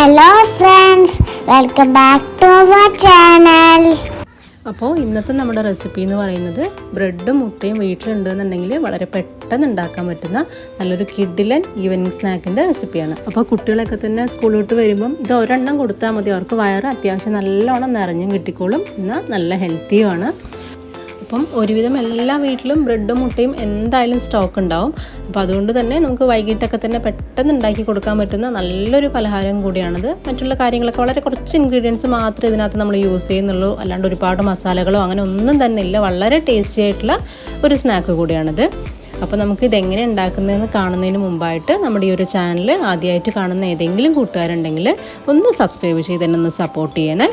Hello friends, welcome back to our channel. അപ്പോൾ ഇന്നത്തെ നമ്മുടെ റെസിപ്പി എന്ന് പറയുന്നത് ബ്രെഡും മുട്ടയും വീട്ടിലുണ്ടെന്നുണ്ടെങ്കിൽ വളരെ പെട്ടെന്ന് ഉണ്ടാക്കാൻ പറ്റുന്ന നല്ലൊരു കിഡിലൻ ഈവനിങ് സ്നാക്കിൻ്റെ റെസിപ്പിയാണ്. അപ്പോൾ കുട്ടികളൊക്കെ തന്നെ സ്കൂൾ വിട്ട് വരുമ്പം ഇത് ഒരെണ്ണം കൊടുത്താൽ മതി, അവർക്ക് വയറ് അത്യാവശ്യം നല്ലോണം നിറഞ്ഞും കിട്ടിക്കോളും, എന്നാൽ നല്ല ഹെൽത്തിയുമാണ്. അപ്പം ഒരുവിധം എല്ലാ വീട്ടിലും ബ്രെഡും മുട്ടയും എന്തായാലും സ്റ്റോക്ക് ഉണ്ടാവും. അപ്പോൾ അതുകൊണ്ട് തന്നെ നമുക്ക് വൈകിട്ടൊക്കെ തന്നെ പെട്ടെന്ന് ഉണ്ടാക്കി കൊടുക്കാൻ പറ്റുന്ന നല്ലൊരു പലഹാരം കൂടിയാണിത്. മറ്റുള്ള കാര്യങ്ങളൊക്കെ വളരെ കുറച്ച് ഇൻഗ്രീഡിയൻസ് മാത്രമേ ഇതിനകത്ത് നമ്മൾ യൂസ് ചെയ്യുന്നുള്ളൂ, അല്ലാണ്ട് ഒരുപാട് മസാലകളോ അങ്ങനെ ഒന്നും തന്നെ ഇല്ല. വളരെ ടേസ്റ്റി ആയിട്ടുള്ള ഒരു സ്നാക്ക് കൂടിയാണിത്. അപ്പോൾ നമുക്ക് ഇതെങ്ങനെ ഉണ്ടാക്കുന്നതെന്ന് കാണുന്നതിന് മുമ്പായിട്ട് നമ്മുടെ ഈ ഒരു ചാനൽ ആദ്യമായിട്ട് കാണുന്ന ഏതെങ്കിലും കൂട്ടുകാരുണ്ടെങ്കിൽ ഒന്ന് സബ്സ്ക്രൈബ് ചെയ്ത് തന്നെ ഒന്ന് സപ്പോർട്ട് ചെയ്യണേ.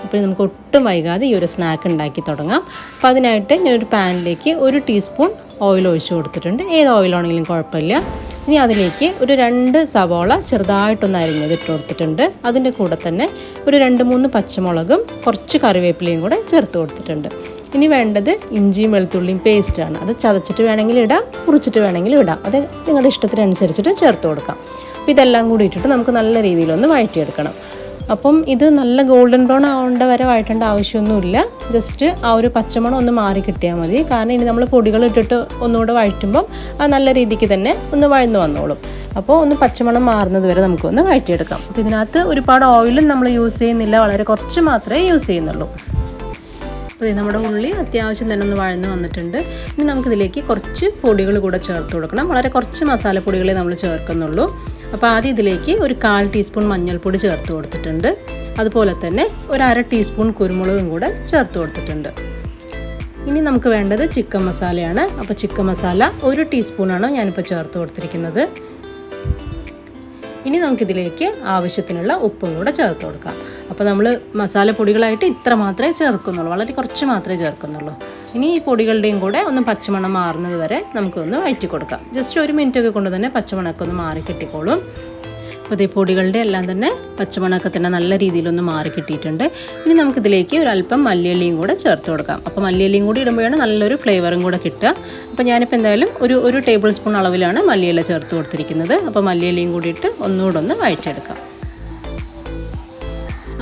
അപ്പോൾ നമുക്ക് ഒട്ടും വൈകാതെ ഈ ഒരു സ്നാക്ക് ഉണ്ടാക്കി തുടങ്ങാം. അപ്പോൾ അതിനായിട്ട് ഞാനൊരു പാനിലേക്ക് 1 ടീസ്പൂൺ ഓയിൽ ഒഴിച്ച് കൊടുത്തിട്ടുണ്ട്. ഏത് ഓയിലാണെങ്കിലും കുഴപ്പമില്ല. ഇനി അതിലേക്ക് ഒരു 2 സവാള ചെറുതായിട്ടൊന്ന് അരിഞ്ഞത് ഇട്ട് കൊടുത്തിട്ടുണ്ട്. അതിൻ്റെ കൂടെ തന്നെ ഒരു 2-3 പച്ചമുളകും കുറച്ച് കറിവേപ്പിലയും കൂടെ ചേർത്ത് കൊടുത്തിട്ടുണ്ട്. ഇനി വേണ്ടത് ഇഞ്ചിയും വെളുത്തുള്ളിയും പേസ്റ്റാണ്. അത് ചതച്ചിട്ട് വേണമെങ്കിൽ ഇടാം, മുറിച്ചിട്ട് വേണമെങ്കിൽ ഇടാം, അത് നിങ്ങളുടെ ഇഷ്ടത്തിനനുസരിച്ചിട്ട് ചേർത്ത് കൊടുക്കാം. അപ്പോൾ ഇതെല്ലാം കൂടി ഇട്ടിട്ട് നമുക്ക് നല്ല രീതിയിലൊന്ന് വഴറ്റിയെടുക്കണം. അപ്പം ഇത് നല്ല ഗോൾഡൻ ബ്രൗൺ ആവേണ്ട വരെ വഴറ്റേണ്ട ആവശ്യമൊന്നുമില്ല. ജസ്റ്റ് ആ ഒരു പച്ചമണം ഒന്ന് മാറി കിട്ടിയാൽ മതി. കാരണം ഇനി നമ്മൾ പൊടികൾ ഇട്ടിട്ട് ഒന്നുകൂടെ വഴറ്റുമ്പം അത് നല്ല രീതിക്ക് തന്നെ ഒന്ന് വഴന്നു വന്നോളും. അപ്പോൾ ഒന്ന് പച്ചമണം മാറുന്നത് വരെ നമുക്കൊന്ന് വഴറ്റിയെടുക്കാം. അപ്പോൾ ഇതിനകത്ത് ഒരുപാട് ഓയിലും നമ്മൾ യൂസ് ചെയ്യുന്നില്ല, വളരെ കുറച്ച് മാത്രമേ യൂസ് ചെയ്യുന്നുള്ളൂ. അപ്പോൾ നമ്മുടെ ഉള്ളി അത്യാവശ്യം തന്നെ ഒന്ന് വഴന്ന് വന്നിട്ടുണ്ട്. ഇനി നമുക്കിതിലേക്ക് കുറച്ച് പൊടികൾ കൂടെ ചേർത്ത് കൊടുക്കണം. വളരെ കുറച്ച് മസാലപ്പൊടികളെ നമ്മൾ ചേർക്കുന്നുള്ളൂ. അപ്പോൾ ആദ്യം ഇതിലേക്ക് ഒരു 1/4 ടീസ്പൂൺ മഞ്ഞൾപ്പൊടി ചേർത്ത് കൊടുത്തിട്ടുണ്ട്. അതുപോലെ തന്നെ ഒരു 1/2 ടീസ്പൂൺ കുരുമുളകും കൂടെ ചേർത്ത് കൊടുത്തിട്ടുണ്ട്. ഇനി നമുക്ക് വേണ്ടത് ചിക്കൻ മസാലയാണ്. അപ്പോൾ ചിക്കൻ മസാല 1 ടീസ്പൂണാണ് ഞാനിപ്പോൾ ചേർത്ത് കൊടുത്തിരിക്കുന്നത്. ഇനി നമുക്കിതിലേക്ക് ആവശ്യത്തിനുള്ള ഉപ്പും കൂടെ ചേർത്ത് കൊടുക്കാം. അപ്പോൾ നമ്മൾ മസാലപ്പൊടികളായിട്ട് ഇത്ര മാത്രമേ ചേർക്കുന്നുള്ളൂ, വളരെ കുറച്ച് മാത്രമേ ചേർക്കുന്നുള്ളൂ. ഇനി ഈ പൊടികളുടെയും കൂടെ ഒന്ന് പച്ചമണം മാറുന്നത് വരെ നമുക്കൊന്ന് വഴറ്റി കൊടുക്കാം. ജസ്റ്റ് 1 മിനിറ്റൊക്കെ കൊണ്ട് തന്നെ പച്ചമണമൊക്കെ ഒന്ന് മാറി കിട്ടിക്കോളും. അപ്പോൾ ഈ പൊടികളുടെ എല്ലാം തന്നെ പച്ചമണമൊക്കെ തന്നെ നല്ല രീതിയിലൊന്ന് മാറി കിട്ടിയിട്ടുണ്ട്. ഇനി നമുക്കിതിലേക്ക് ഒരല്പം മല്ലിയിലയും കൂടെ ചേർത്ത് കൊടുക്കാം. അപ്പോൾ മല്ലിയിലയും കൂടി ഇടുമ്പോഴാണ് നല്ലൊരു ഫ്ലേവറും കൂടെ കിട്ടുക. അപ്പോൾ ഞാനിപ്പോൾ എന്തായാലും ഒരു ടേബിൾ സ്പൂൺ അളവിലാണ് മല്ലിയില ചേർത്ത് കൊടുത്തിരിക്കുന്നത്. അപ്പോൾ മല്ലിയിലയും കൂടിയിട്ട് ഒന്നുകൂടെ ഒന്ന് വഴറ്റിയെടുക്കാം.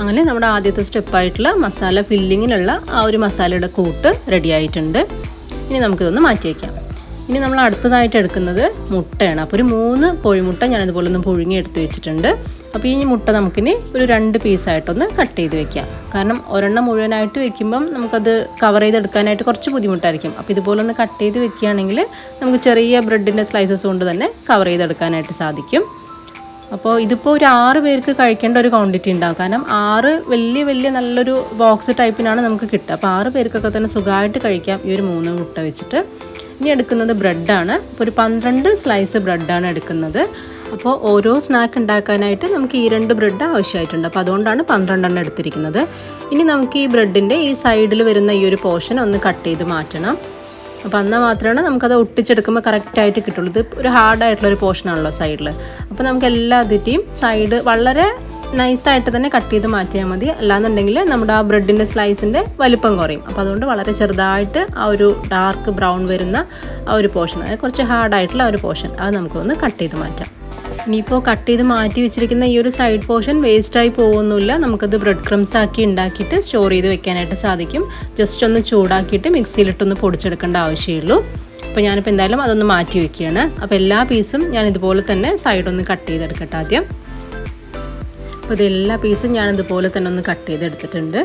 അങ്ങനെ നമ്മുടെ ആദ്യത്തെ സ്റ്റെപ്പായിട്ടുള്ള മസാല ഫില്ലിങ്ങിനുള്ള ആ ഒരു മസാലയുടെ കൂട്ട് റെഡി ആയിട്ടുണ്ട്. ഇനി നമുക്കിതൊന്ന് മാറ്റി വയ്ക്കാം. ഇനി നമ്മൾ അടുത്തതായിട്ട് എടുക്കുന്നത് മുട്ടയാണ്. അപ്പോൾ ഒരു 3 കോഴിമുട്ട ഞാനിതുപോലെ ഒന്ന് പുഴുങ്ങി എടുത്ത് വെച്ചിട്ടുണ്ട്. അപ്പോൾ ഈ മുട്ട നമുക്കിനി ഒരു 2 പീസായിട്ടൊന്ന് കട്ട് ചെയ്ത് വെക്കാം. കാരണം ഒരെണ്ണം മുഴുവനായിട്ട് വെക്കുമ്പം നമുക്കത് കവർ ചെയ്തെടുക്കാനായിട്ട് കുറച്ച് ബുദ്ധിമുട്ടായിരിക്കും. അപ്പോൾ ഇതുപോലെ ഒന്ന് കട്ട് ചെയ്ത് വെക്കുകയാണെങ്കിൽ നമുക്ക് ചെറിയ ബ്രെഡിൻ്റെ സ്ലൈസസ് കൊണ്ട് തന്നെ കവർ ചെയ്തെടുക്കാനായിട്ട് സാധിക്കും. അപ്പോൾ ഇതിപ്പോൾ ഒരു 6 പേർക്ക് കഴിക്കേണ്ട ഒരു ക്വാണ്ടിറ്റി ഉണ്ടാകും. കാരണം 6 വലിയ നല്ലൊരു ബോക്സ് ടൈപ്പിനാണ് നമുക്ക് കിട്ടുക. അപ്പോൾ 6 പേർക്കൊക്കെ തന്നെ സുഖമായിട്ട് കഴിക്കാം ഈ ഒരു 3 മുട്ട വെച്ചിട്ട്. ഇനി എടുക്കുന്നത് ബ്രെഡാണ്. അപ്പോൾ ഒരു 12 സ്ലൈസ് ബ്രെഡാണ് എടുക്കുന്നത്. അപ്പോൾ ഓരോ സ്നാക്ക് ഉണ്ടാക്കാനായിട്ട് നമുക്ക് ഈ 2 ബ്രെഡ് ആവശ്യമായിട്ടുണ്ട്. അപ്പോൾ അതുകൊണ്ടാണ് 12 എടുത്തിരിക്കുന്നത്. ഇനി നമുക്ക് ഈ ബ്രെഡിൻ്റെ ഈ സൈഡിൽ വരുന്ന ഈ ഒരു പോർഷൻ ഒന്ന് കട്ട് ചെയ്ത് മാറ്റണം. അപ്പോൾ എന്നാൽ മാത്രമാണ് നമുക്കത് ഒട്ടിച്ചെടുക്കുമ്പോൾ കറക്റ്റായിട്ട് കിട്ടുള്ളൂ. ഇത് ഒരു ഹാർഡായിട്ടുള്ളൊരു പോർഷനാണല്ലോ സൈഡിൽ. അപ്പോൾ നമുക്ക് എല്ലാത്തിൻ്റെയും സൈഡ് വളരെ നൈസായിട്ട് തന്നെ കട്ട് ചെയ്ത് മാറ്റിയാൽ മതി. അല്ലാന്നുണ്ടെങ്കിൽ നമ്മുടെ ആ ബ്രെഡിൻ്റെ സ്ലൈസിൻ്റെ വലിപ്പം കുറയും. അപ്പോൾ അതുകൊണ്ട് വളരെ ചെറുതായിട്ട് ആ ഒരു ഡാർക്ക് ബ്രൗൺ വരുന്ന ആ ഒരു പോർഷൻ, അതായത് കുറച്ച് ഹാർഡായിട്ടുള്ള ആ ഒരു പോർഷൻ, അത് നമുക്കൊന്ന് കട്ട് ചെയ്ത് മാറ്റാം. ഇനിയിപ്പോൾ കട്ട് ചെയ്ത് മാറ്റി വെച്ചിരിക്കുന്ന ഈ ഒരു സൈഡ് പോർഷൻ വേസ്റ്റായി പോകുന്നില്ല. നമുക്കത് ബ്രെഡ് ക്രംസ് ആക്കി ഉണ്ടാക്കിയിട്ട് സ്റ്റോർ ചെയ്ത് വെക്കാനായിട്ട് സാധിക്കും. ജസ്റ്റ് ഒന്ന് ചൂടാക്കിയിട്ട് മിക്സിയിലിട്ടൊന്ന് പൊടിച്ചെടുക്കേണ്ട ആവശ്യമുള്ളൂ. അപ്പോൾ ഞാനിപ്പോൾ എന്തായാലും അതൊന്ന് മാറ്റി വെക്കുകയാണ്. അപ്പോൾ എല്ലാ പീസും ഞാൻ ഇതുപോലെ തന്നെ സൈഡൊന്ന് കട്ട് ചെയ്തെടുക്കട്ടെ ആദ്യം. അപ്പോൾ ഇതെല്ലാ പീസും ഞാനിതുപോലെ തന്നെ ഒന്ന് കട്ട് ചെയ്തെടുത്തിട്ടുണ്ട്.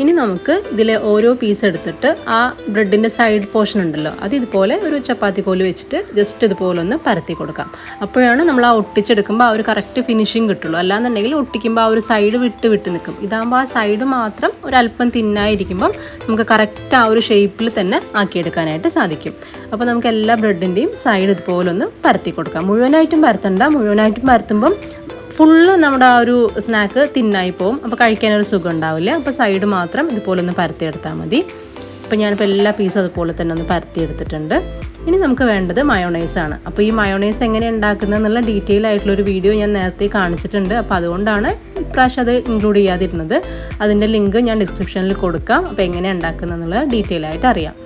ഇനി നമുക്ക് ഇതിലെ ഓരോ പീസ് എടുത്തിട്ട് ആ ബ്രെഡിൻ്റെ സൈഡ് പോർഷൻ ഉണ്ടല്ലോ, അത് ഇതുപോലെ ഒരു ചപ്പാത്തി കോല് വെച്ചിട്ട് ജസ്റ്റ് ഇതുപോലെ ഒന്ന് പരത്തി കൊടുക്കാം. അപ്പോഴാണ് നമ്മൾ ആ ഒട്ടിച്ചെടുക്കുമ്പോൾ ആ ഒരു കറക്റ്റ് ഫിനിഷിങ് കിട്ടുള്ളൂ. അല്ലാന്നുണ്ടെങ്കിൽ ഒട്ടിക്കുമ്പോൾ ആ ഒരു സൈഡ് വിട്ട് നിൽക്കും. ഇതാകുമ്പോൾ ആ സൈഡ് മാത്രം ഒരല്പം തിന്നായിരിക്കുമ്പം നമുക്ക് കറക്റ്റ് ആ ഒരു ഷേപ്പിൽ തന്നെ ആക്കിയെടുക്കാനായിട്ട് സാധിക്കും. അപ്പോൾ നമുക്ക് എല്ലാ ബ്രെഡിൻ്റെയും സൈഡ് ഇതുപോലെ ഒന്ന് പരത്തി കൊടുക്കാം. മുഴുവനായിട്ടും പരത്തണ്ട. മുഴുവനായിട്ടും പരത്തുമ്പം ഫുള്ള് നമ്മുടെ ആ ഒരു സ്നാക്ക് തിന്നായി പോവും. അപ്പോൾ കഴിക്കാനൊരു സുഖം ഉണ്ടാവില്ല. അപ്പോൾ സൈഡ് മാത്രം ഇതുപോലെ ഒന്ന് പരത്തിയെടുത്താൽ മതി. അപ്പോൾ ഞാനിപ്പോൾ എല്ലാ പീസും അതുപോലെ തന്നെ ഒന്ന് പരത്തിയെടുത്തിട്ടുണ്ട്. ഇനി നമുക്ക് വേണ്ടത് മയോണൈസാണ്. അപ്പോൾ ഈ മയോണൈസ് എങ്ങനെ ഉണ്ടാക്കുന്നത് എന്നുള്ള ഡീറ്റെയിൽ ആയിട്ടുള്ളൊരു വീഡിയോ ഞാൻ നേരത്തെ കാണിച്ചിട്ടുണ്ട്. അപ്പോൾ അതുകൊണ്ടാണ് ഇപ്രാവശ്യം അത് ഇൻക്ലൂഡ് ചെയ്യാതിരുന്നത്. അതിൻ്റെ ലിങ്ക് ഞാൻ ഡിസ്ക്രിപ്ഷനിൽ കൊടുക്കാം. അപ്പോൾ എങ്ങനെ ഉണ്ടാക്കുന്നത് എന്നുള്ളത് ഡീറ്റെയിൽ ആയിട്ട് അറിയാം.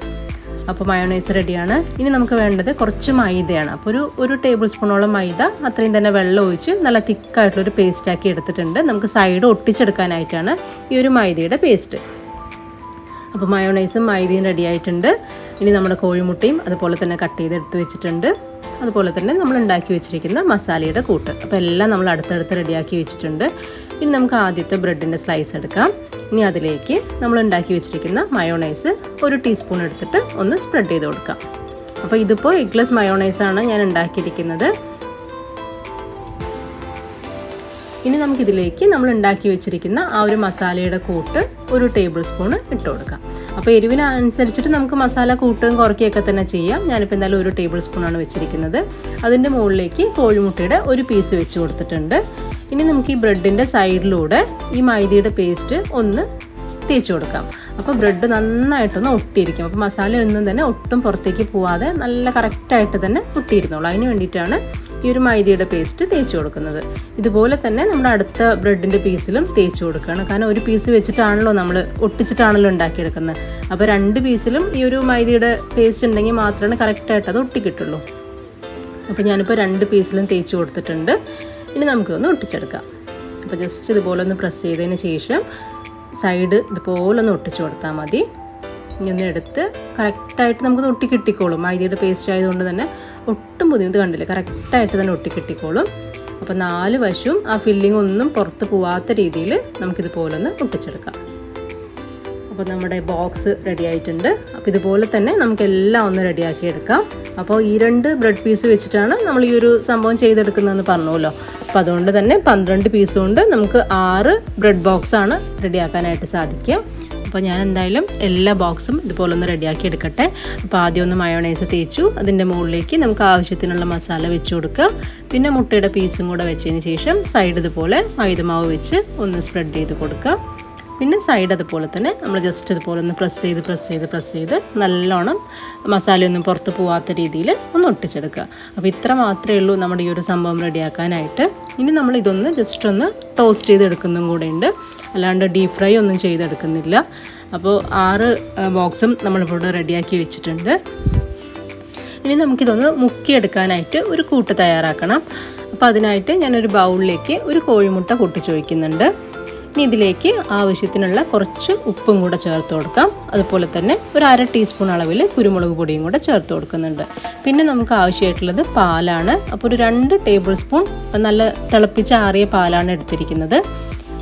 അപ്പോൾ മയോണൈസ് റെഡിയാണ്. ഇനി നമുക്ക് വേണ്ടത് കുറച്ച് മൈദയാണ്. അപ്പോൾ ഒരു ടേബിൾ സ്പൂണോളം മൈദ അത്രയും തന്നെ വെള്ളം ഒഴിച്ച് നല്ല തിക്കായിട്ടുള്ളൊരു പേസ്റ്റാക്കി എടുത്തിട്ടുണ്ട്. നമുക്ക് സൈഡ് ഒട്ടിച്ചെടുക്കാനായിട്ടാണ് ഈ ഒരു മൈദയുടെ പേസ്റ്റ്. അപ്പോൾ മയോണൈസും മൈദയും റെഡി ആയിട്ടുണ്ട്. ഇനി നമ്മുടെ കോഴിമുട്ടയും അതുപോലെ തന്നെ കട്ട് ചെയ്തെടുത്ത് വെച്ചിട്ടുണ്ട്. അതുപോലെ തന്നെ നമ്മൾ ഉണ്ടാക്കി വെച്ചിരിക്കുന്ന മസാലയുടെ കൂട്ട്. അപ്പോൾ എല്ലാം നമ്മൾ അടുത്തടുത്ത് റെഡിയാക്കി വെച്ചിട്ടുണ്ട്. ഇനി നമുക്ക് ആദ്യത്തെ ബ്രെഡിൻ്റെ സ്ലൈസ് എടുക്കാം. ഇനി അതിലേക്ക് നമ്മൾ ഉണ്ടാക്കി വെച്ചിരിക്കുന്ന മയോണൈസ് 1 ടീസ്പൂൺ എടുത്തിട്ട് ഒന്ന് സ്പ്രെഡ് ചെയ്ത് കൊടുക്കാം. അപ്പോൾ ഇതിപ്പോൾ എഗ്ലെസ് മയോണൈസാണ് ഞാൻ ഉണ്ടാക്കിയിരിക്കുന്നത്. ഇനി നമുക്കിതിലേക്ക് നമ്മൾ ഉണ്ടാക്കി വെച്ചിരിക്കുന്ന ആ ഒരു മസാലയുടെ കൂട്ട് 1 ടേബിൾ സ്പൂൺ ഇട്ട് കൊടുക്കാം. അപ്പോൾ എരിവിനനുസരിച്ചിട്ട് നമുക്ക് മസാല കൂട്ടുകയും കുറയ്ക്കുകയൊക്കെ തന്നെ ചെയ്യാം. ഞാനിപ്പോൾ എന്തായാലും 1 ടേബിൾ സ്പൂണാണ് വെച്ചിരിക്കുന്നത്. അതിൻ്റെ മുകളിലേക്ക് കോഴിമുട്ടയുടെ 1 പീസ് വെച്ച് കൊടുത്തിട്ടുണ്ട്. ഇനി നമുക്ക് ഈ ബ്രെഡിൻ്റെ സൈഡിലൂടെ ഈ മൈദയുടെ പേസ്റ്റ് ഒന്ന് തേച്ച് കൊടുക്കാം. അപ്പോൾ ബ്രെഡ് നന്നായിട്ടൊന്ന് ഒട്ടിയിരിക്കും. അപ്പോൾ മസാലയൊന്നും തന്നെ ഒട്ടും പുറത്തേക്ക് പോവാതെ നല്ല കറക്റ്റായിട്ട് തന്നെ ഒട്ടിയിരുന്നുള്ളൂ. അതിന് വേണ്ടിയിട്ടാണ് ഈ ഒരു മൈദയുടെ പേസ്റ്റ് തേച്ച് കൊടുക്കുന്നത്. ഇതുപോലെ തന്നെ നമ്മുടെ അടുത്ത ബ്രെഡിൻ്റെ പീസിലും തേച്ച് കൊടുക്കുകയാണ്. കാരണം ഒരു പീസ് വെച്ചിട്ടാണല്ലോ നമ്മൾ ഒട്ടിച്ചിട്ടാണല്ലോ ഉണ്ടാക്കിയെടുക്കുന്നത്. അപ്പോൾ 2 പീസിലും ഈ ഒരു മൈദയുടെ പേസ്റ്റ് ഉണ്ടെങ്കിൽ മാത്രമേ കറക്റ്റായിട്ട് അത് ഒട്ടിക്കിട്ടുള്ളൂ. അപ്പോൾ ഞാനിപ്പോൾ 2 പീസിലും തേച്ച് കൊടുത്തിട്ടുണ്ട്. ഇനി നമുക്കൊന്ന് ഒട്ടിച്ചെടുക്കാം. അപ്പോൾ ജസ്റ്റ് ഇതുപോലെ ഒന്ന് പ്രസ് ചെയ്തതിന് ശേഷം സൈഡ് ഇതുപോലെ ഒന്ന് ഒട്ടിച്ചു കൊടുത്താൽ മതി. ഇനി ഒന്ന് എടുത്ത് കറക്റ്റായിട്ട് നമുക്കൊന്ന് ഒട്ടിക്കിട്ടിക്കോളും. മൈദയുടെ പേസ്റ്റ് ആയതുകൊണ്ട് തന്നെ ഒട്ടും ബുദ്ധിമുട്ട് കണ്ടില്ല, കറക്റ്റായിട്ട് തന്നെ ഒട്ടിക്കിട്ടിക്കോളും. അപ്പോൾ 4 വശവും ആ ഫില്ലിംഗ് ഒന്നും പുറത്ത് പോവാത്ത രീതിയിൽ നമുക്കിതുപോലെ ഒന്ന് ഒട്ടിച്ചെടുക്കാം. അപ്പോൾ നമ്മുടെ ബോക്സ് റെഡി ആയിട്ടുണ്ട്. അപ്പോൾ ഇതുപോലെ തന്നെ നമുക്കെല്ലാം ഒന്ന് റെഡിയാക്കി എടുക്കാം. അപ്പോൾ ഈ 2 ബ്രെഡ് പീസ് വെച്ചിട്ടാണ് നമ്മൾ ഈ ഒരു സംഭവം ചെയ്തെടുക്കുന്നതെന്ന് പറഞ്ഞല്ലോ. അപ്പോൾ അതുകൊണ്ട് തന്നെ 12 പീസ് കൊണ്ട് നമുക്ക് 6 ബ്രെഡ് ബോക്സാണ് റെഡിയാക്കാനായിട്ട് സാധിക്കുക. അപ്പോൾ ഞാൻ എന്തായാലും എല്ലാ ബോക്സും ഇതുപോലെ ഒന്ന് റെഡിയാക്കി എടുക്കട്ടെ. അപ്പോൾ ആദ്യം ഒന്ന് മയോണൈസ് തേച്ചു. അതിൻ്റെ മുകളിലേക്ക് നമുക്ക് ആവശ്യത്തിനുള്ള മസാല വെച്ച് കൊടുക്കുക. പിന്നെ മുട്ടയുടെ പീസും കൂടെ വെച്ചതിന് ശേഷം സൈഡ് ഇതുപോലെ മൈദമാവ് വെച്ച് ഒന്ന് സ്പ്രെഡ് ചെയ്ത് കൊടുക്കുക. പിന്നെ സൈഡ് അതുപോലെ തന്നെ നമ്മൾ ജസ്റ്റ് ഇതുപോലെ ഒന്ന് പ്രസ് ചെയ്ത് നല്ലോണം മസാലയൊന്നും പുറത്ത് പോവാത്ത രീതിയിൽ ഒന്ന് ഒട്ടിച്ചെടുക്കുക. അപ്പോൾ ഇത്ര മാത്രമേ ഉള്ളൂ നമ്മുടെ ഈ ഒരു സംഭവം റെഡിയാക്കാനായിട്ട്. ഇനി നമ്മൾ ഇതൊന്ന് ജസ്റ്റ് ഒന്ന് ടോസ്റ്റ് ചെയ്തെടുക്കുന്നതും കൂടെ ഉണ്ട്, അല്ലാണ്ട് ഡീപ്പ് ഫ്രൈ ഒന്നും ചെയ്തെടുക്കുന്നില്ല. അപ്പോൾ 6 ബോക്സും നമ്മളിവിടെ റെഡിയാക്കി വെച്ചിട്ടുണ്ട്. ഇനി നമുക്കിതൊന്ന് മുക്കിയെടുക്കാനായിട്ട് ഒരു കൂട്ട് തയ്യാറാക്കണം. അപ്പോൾ അതിനായിട്ട് ഞാനൊരു ബൗളിലേക്ക് ഒരു കോഴിമുട്ട പൊട്ടിച്ച് വയ്ക്കുന്നുണ്ട്. ഇനി ഇതിലേക്ക് ആവശ്യത്തിനുള്ള കുറച്ച് ഉപ്പും കൂടെ ചേർത്ത് കൊടുക്കാം. അതുപോലെ തന്നെ ഒരു 1/2 ടീസ്പൂൺ അളവിൽ കുരുമുളക് പൊടിയും കൂടെ ചേർത്ത് കൊടുക്കുന്നുണ്ട്. പിന്നെ നമുക്ക് ആവശ്യമായിട്ടുള്ളത് പാലാണ്. അപ്പോൾ ഒരു 2 ടേബിൾ സ്പൂൺ നല്ല തിളപ്പിച്ചാറിയ പാലാണ് എടുത്തിരിക്കുന്നത്.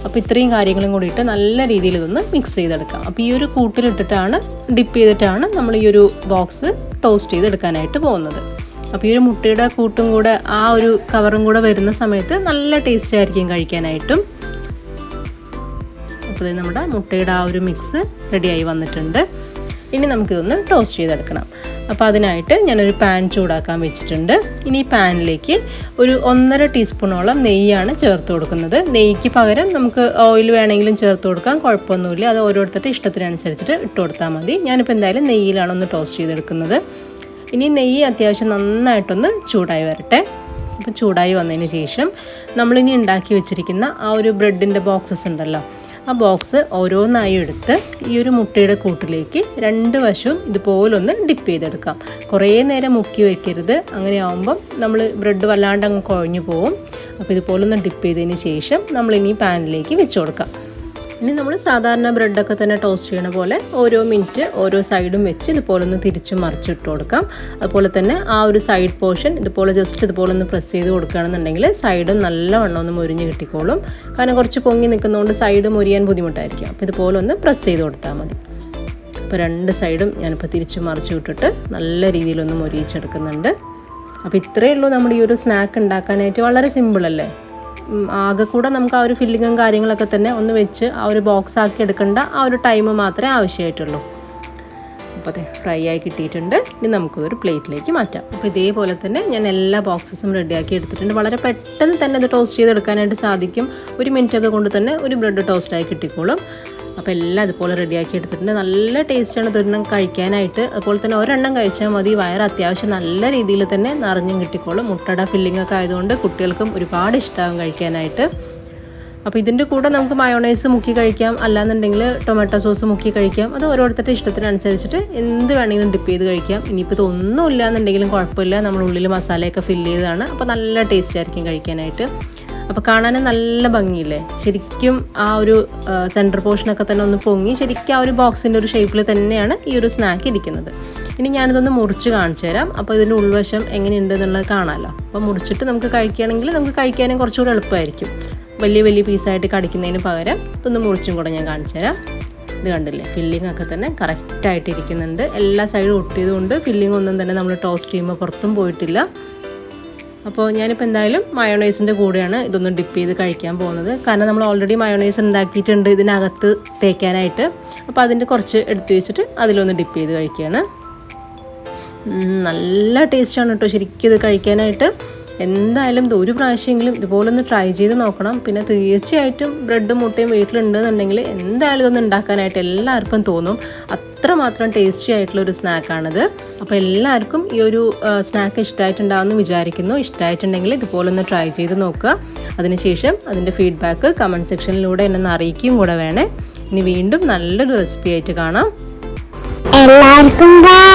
അപ്പോൾ ഇത്രയും കാര്യങ്ങളും കൂടിയിട്ട് നല്ല രീതിയിൽ ഇതൊന്ന് മിക്സ് ചെയ്തെടുക്കാം. അപ്പോൾ ഈ ഒരു കൂട്ടിലിട്ടിട്ടാണ് ഡിപ്പ് ചെയ്തിട്ടാണ് നമ്മൾ ഈ ഒരു ബോക്സ് ടോസ്റ്റ് ചെയ്തെടുക്കാനായിട്ട് പോകുന്നത്. അപ്പോൾ ഈ ഒരു മുട്ടയുടെ കൂട്ടും കൂടെ ആ ഒരു കവറും കൂടെ വരുന്ന സമയത്ത് നല്ല ടേസ്റ്റ് ആയിരിക്കും കഴിക്കാനായിട്ടും. അപ്പോൾ നമ്മുടെ മുട്ടയുടെ ആ ഒരു മിക്സ് റെഡിയായി വന്നിട്ടുണ്ട്. ഇനി നമുക്കിതൊന്ന് ടോസ്റ്റ് ചെയ്തെടുക്കണം. അപ്പോൾ അതിനായിട്ട് ഞാനൊരു പാൻ ചൂടാക്കാൻ വെച്ചിട്ടുണ്ട്. ഇനി ഈ പാനിലേക്ക് ഒരു 1.5 ടീസ്പൂണോളം നെയ്യാണ് ചേർത്ത് കൊടുക്കുന്നത്. നെയ്ക്ക് പകരം നമുക്ക് ഓയിൽ വേണമെങ്കിലും ചേർത്ത് കൊടുക്കാം, കുഴപ്പമൊന്നുമില്ല. അത് ഓരോരുത്തരുടെ ഇഷ്ടത്തിനനുസരിച്ചിട്ട് ഇട്ട് കൊടുത്താൽ മതി. ഞാനിപ്പോൾ എന്തായാലും നെയ്യിലാണ് ഒന്ന് ടോസ്റ്റ് ചെയ്തെടുക്കുന്നത്. ഇനി നെയ്യ് അത്യാവശ്യം നന്നായിട്ടൊന്ന് ചൂടായി വരട്ടെ. അപ്പോൾ ചൂടായി വന്നതിന് ശേഷം നമ്മളിനി ഉണ്ടാക്കി വെച്ചിരിക്കുന്ന ആ ഒരു ബ്രെഡിൻ്റെ ബോക്സസ് ഉണ്ടല്ലോ, ആ ബോക്സ് ഓരോന്നായി എടുത്ത് ഈ ഒരു മുട്ടയുടെ കൂട്ടിലേക്ക് 2 വശവും ഇതുപോലൊന്ന് ഡിപ്പ് ചെയ്തെടുക്കാം. കുറേ നേരം മുക്കി വയ്ക്കരുത്, അങ്ങനെ ആകുമ്പം നമ്മൾ ബ്രെഡ് വല്ലാണ്ട് അങ്ങ് കുഴഞ്ഞു പോവും. അപ്പോൾ ഇതുപോലൊന്ന് ഡിപ്പ് ചെയ്തതിന് ശേഷം നമ്മളിനി പാനിലേക്ക് വെച്ച് കൊടുക്കാം. ഇനി നമ്മൾ സാധാരണ ബ്രെഡൊക്കെ തന്നെ ടോസ്റ്റ് ചെയ്യണ പോലെ ഓരോ മിനിറ്റ് ഓരോ സൈഡും വെച്ച് ഇതുപോലെ ഒന്ന് തിരിച്ച് മറിച്ചിട്ട് കൊടുക്കാം. അതുപോലെ തന്നെ ആ ഒരു സൈഡ് പോർഷൻ ഇതുപോലെ ജസ്റ്റ് ഇതുപോലെ ഒന്ന് പ്രസ് ചെയ്ത് കൊടുക്കുകയാണെന്നുണ്ടെങ്കിൽ സൈഡും നല്ലവണ്ണം ഒന്ന് മുരിഞ്ഞ് കിട്ടിക്കോളും. കാരണം കുറച്ച് പൊങ്ങി നിൽക്കുന്നതുകൊണ്ട് സൈഡ് മുരിയാൻ ബുദ്ധിമുട്ടായിരിക്കും. അപ്പോൾ ഇതുപോലെ ഒന്ന് പ്രസ് ചെയ്ത് കൊടുത്താൽ മതി. അപ്പോൾ 2 സൈഡും ഞാനിപ്പോൾ തിരിച്ച് മറിച്ച് വിട്ടിട്ട് നല്ല രീതിയിലൊന്ന് മുരിയിച്ചെടുക്കുന്നുണ്ട്. അപ്പോൾ ഇത്രയേ ഉള്ളൂ നമ്മുടെ ഈ ഒരു സ്നാക്ക് ഉണ്ടാക്കാനായിട്ട്. വളരെ സിമ്പിളല്ലേ. ആകെ കൂടെ നമുക്ക് ആ ഒരു ഫില്ലിങ്ങും കാര്യങ്ങളൊക്കെ തന്നെ ഒന്ന് വെച്ച് ആ ഒരു ബോക്സ് ആക്കി എടുക്കേണ്ട ആ ഒരു ടൈം മാത്രമേ ആവശ്യമായിട്ടുള്ളൂ. അപ്പോൾ അതെ ഫ്രൈ ആയി കിട്ടിയിട്ടുണ്ട്. ഇനി നമുക്കൊരു പ്ലേറ്റിലേക്ക് മാറ്റാം. അപ്പോൾ ഇതേപോലെ തന്നെ ഞാൻ എല്ലാ ബോക്സസും റെഡിയാക്കി എടുത്തിട്ടുണ്ട്. വളരെ പെട്ടെന്ന് തന്നെ ഇത് ടോസ്റ്റ് ചെയ്തെടുക്കാനായിട്ട് സാധിക്കും. 1 മിനിറ്റൊക്കെ കൊണ്ട് തന്നെ ഒരു ബ്രെഡ് ടോസ്റ്റായി കിട്ടിക്കോളും. അപ്പോൾ എല്ലാം ഇതുപോലെ റെഡിയാക്കി എടുത്തിട്ടുണ്ട്. നല്ല ടേസ്റ്റാണ് ഇതൊരെണ്ണം കഴിക്കാനായിട്ട്. അതുപോലെ തന്നെ ഒരെണ്ണം കഴിച്ചാൽ മതി, വയറ് അത്യാവശ്യം നല്ല രീതിയിൽ തന്നെ നിറഞ്ഞും കിട്ടിക്കോളും. മുട്ടയുടെ ഫില്ലിംഗ് ഒക്കെ ആയതുകൊണ്ട് കുട്ടികൾക്കും ഒരുപാട് ഇഷ്ടമാകും കഴിക്കാനായിട്ട്. അപ്പോൾ ഇതിൻ്റെ കൂടെ നമുക്ക് മയോണൈസ് മുക്കി കഴിക്കാം, അല്ലാന്നുണ്ടെങ്കിൽ ടൊമാറ്റോ സോസ് മുക്കി കഴിക്കാം. അത് ഓരോരുത്തരുടെ ഇഷ്ടത്തിനനുസരിച്ചിട്ട് എന്ത് വേണമെങ്കിലും ഡിപ്പ് ചെയ്ത് കഴിക്കാം. ഇനിയിപ്പോൾ ഇതൊന്നും ഇല്ല എന്നുണ്ടെങ്കിലും കുഴപ്പമില്ല, നമ്മൾ ഉള്ളിൽ മസാലയൊക്കെ ഫില്ല് ചെയ്തതാണ്. അപ്പോൾ നല്ല ടേസ്റ്റ് ആയിരിക്കും കഴിക്കാനായിട്ട്. അപ്പോൾ കാണാൻ നല്ല ഭംഗിയില്ലേ, ശരിക്കും ആ ഒരു സെൻറ്റർ പോർഷനൊക്കെ തന്നെ ഒന്ന് പൊങ്ങി ശരിക്കും ആ ഒരു ബോക്സിൻ്റെ ഒരു ഷേപ്പിൽ തന്നെയാണ് ഈ ഒരു സ്നാക്ക് ഇരിക്കുന്നത്. ഇനി ഞാനിതൊന്ന് മുറിച്ച് കാണിച്ചു തരാം. അപ്പോൾ ഇതിൻ്റെ ഉൾവശം എങ്ങനെയുണ്ട് എന്നുള്ളത് കാണാമല്ലോ. അപ്പോൾ മുറിച്ചിട്ട് നമുക്ക് കഴിക്കുകയാണെങ്കിൽ നമുക്ക് കഴിക്കാനും കുറച്ചുകൂടി എളുപ്പമായിരിക്കും. വലിയ പീസായിട്ട് കടിക്കുന്നതിന് പകരം ഇതൊന്ന് മുറിച്ചും കൂടെ ഞാൻ കാണിച്ചു തരാം. ഇത് കണ്ടില്ലേ, ഫില്ലിംഗ് ഒക്കെ തന്നെ കറക്റ്റായിട്ട് ഇരിക്കുന്നുണ്ട്. എല്ലാ സൈഡും ഒട്ടിയതുകൊണ്ട് ഫില്ലിംഗ് ഒന്നും തന്നെ നമ്മൾ ടോസ്റ്റ് ചെയ്യുമ്പോൾ പുറത്തും പോയിട്ടില്ല. അപ്പോൾ ഞാനിപ്പോൾ എന്തായാലും മയോണൈസിൻ്റെ കൂടെയാണ് ഇതൊന്ന് ഡിപ്പ് ചെയ്ത് കഴിക്കാൻ പോകുന്നത്. കാരണം നമ്മൾ ഓൾറെഡി മയോണൈസ് ഉണ്ടാക്കിയിട്ടുണ്ട് ഇതിനകത്ത് തേക്കാനായിട്ട്. അപ്പോൾ അതിൻ്റെ കുറച്ച് എടുത്ത് വെച്ചിട്ട് അതിലൊന്ന് ഡിപ്പ് ചെയ്ത് കഴിക്കുകയാണ്. നല്ല ടേസ്റ്റാണ് കേട്ടോ ശരിക്കും ഇത് കഴിക്കാനായിട്ട്. എന്തായാലും ഒരു പ്രാവശ്യമെങ്കിലും ഇതുപോലെ ഒന്ന് ട്രൈ ചെയ്ത് നോക്കണം. പിന്നെ തീർച്ചയായിട്ടും ബ്രെഡും മുട്ടയും വീട്ടിലുണ്ടെന്നുണ്ടെങ്കിൽ എന്തായാലും ഇതൊന്ന് ഉണ്ടാക്കാനായിട്ട് എല്ലാവർക്കും തോന്നും. അത്രമാത്രം ടേസ്റ്റി ആയിട്ടുള്ളൊരു സ്നാക്കാണിത്. അപ്പോൾ എല്ലാവർക്കും ഈ ഒരു സ്നാക്ക് ഇഷ്ടമായിട്ടുണ്ടാകുമെന്ന് വിചാരിക്കുന്നു. ഇഷ്ടമായിട്ടുണ്ടെങ്കിൽ ഇതുപോലെ ഒന്ന് ട്രൈ ചെയ്ത് നോക്കുക. അതിനുശേഷം അതിൻ്റെ ഫീഡ്ബാക്ക് കമൻറ്റ് സെക്ഷനിലൂടെ എന്നെ അറിയിക്കുകയും കൂടെ വേണേ. ഇനി വീണ്ടും നല്ലൊരു റെസിപ്പി ആയിട്ട് കാണാം. എല്ലാവർക്കും ബൈ.